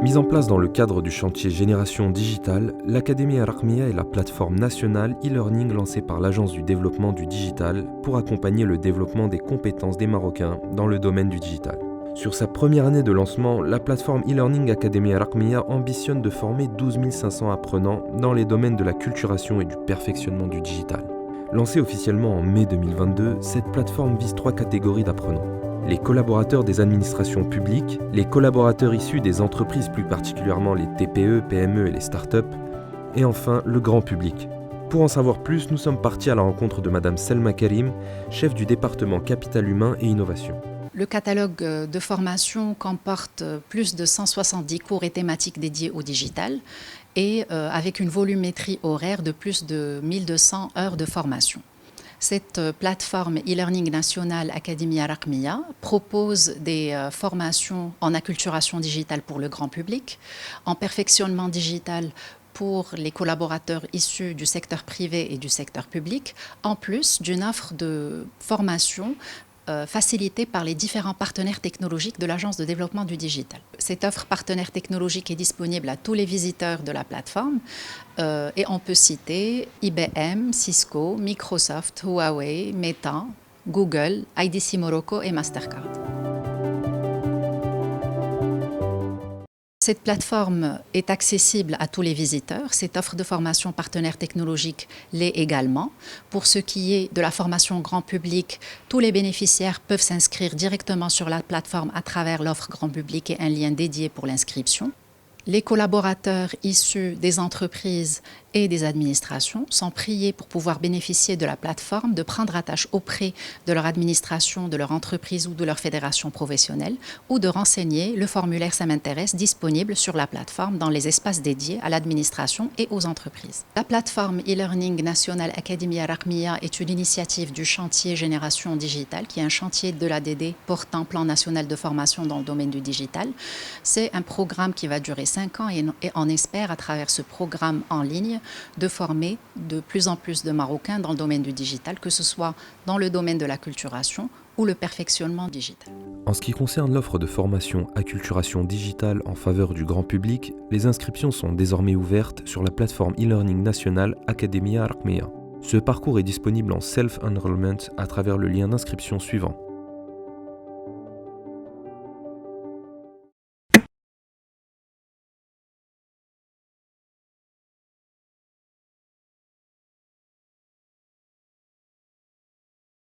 Mise en place dans le cadre du chantier Génération Digitale, l'Académie Al-Raqmiyya est la plateforme nationale e-learning lancée par l'Agence du développement du digital pour accompagner le développement des compétences des Marocains dans le domaine du digital. Sur sa première année de lancement, la plateforme e-learning Académie Al-Raqmiyya ambitionne de former 12 500 apprenants dans les domaines de la culturation et du perfectionnement du digital. Lancée officiellement en mai 2022, cette plateforme vise 3 catégories d'apprenants. Les collaborateurs des administrations publiques, les collaborateurs issus des entreprises, plus particulièrement les TPE, PME et les startups, et enfin le grand public. Pour en savoir plus, nous sommes partis à la rencontre de Madame Selma Karim, chef du département Capital Humain et Innovation. Le catalogue de formation comporte plus de 170 cours et thématiques dédiés au digital et avec une volumétrie horaire de plus de 1200 heures de formation. Cette plateforme e-learning nationale Académie Al-Raqmiyya propose des formations en acculturation digitale pour le grand public, en perfectionnement digital pour les collaborateurs issus du secteur privé et du secteur public, en plus d'une offre de formation facilitée par les différents partenaires technologiques de l'Agence de développement du digital. Cette offre partenaire technologique est disponible à tous les visiteurs de la plateforme et on peut citer IBM, Cisco, Microsoft, Huawei, Meta, Google, IDC Morocco et Mastercard. Cette plateforme est accessible à tous les visiteurs. Cette offre de formation partenaire technologique l'est également. Pour ce qui est de la formation grand public, tous les bénéficiaires peuvent s'inscrire directement sur la plateforme à travers l'offre grand public et un lien dédié pour l'inscription. Les collaborateurs issus des entreprises et des administrations sont priés pour pouvoir bénéficier de la plateforme de prendre attache auprès de leur administration, de leur entreprise ou de leur fédération professionnelle ou de renseigner le formulaire Ça m'intéresse disponible sur la plateforme dans les espaces dédiés à l'administration et aux entreprises. La plateforme e-learning nationale Académie Al-Raqmiyya est une initiative du chantier Génération Digitale qui est un chantier de l'ADD portant plan national de formation dans le domaine du digital. C'est un programme qui va durer 5 ans et on espère à travers ce programme en ligne de former de plus en plus de Marocains dans le domaine du digital, que ce soit dans le domaine de l'acculturation ou le perfectionnement digital. En ce qui concerne l'offre de formation acculturation digitale en faveur du grand public, les inscriptions sont désormais ouvertes sur la plateforme e-learning nationale Académie Al-Raqmiyya. Ce parcours est disponible en self-enrollment à travers le lien d'inscription suivant.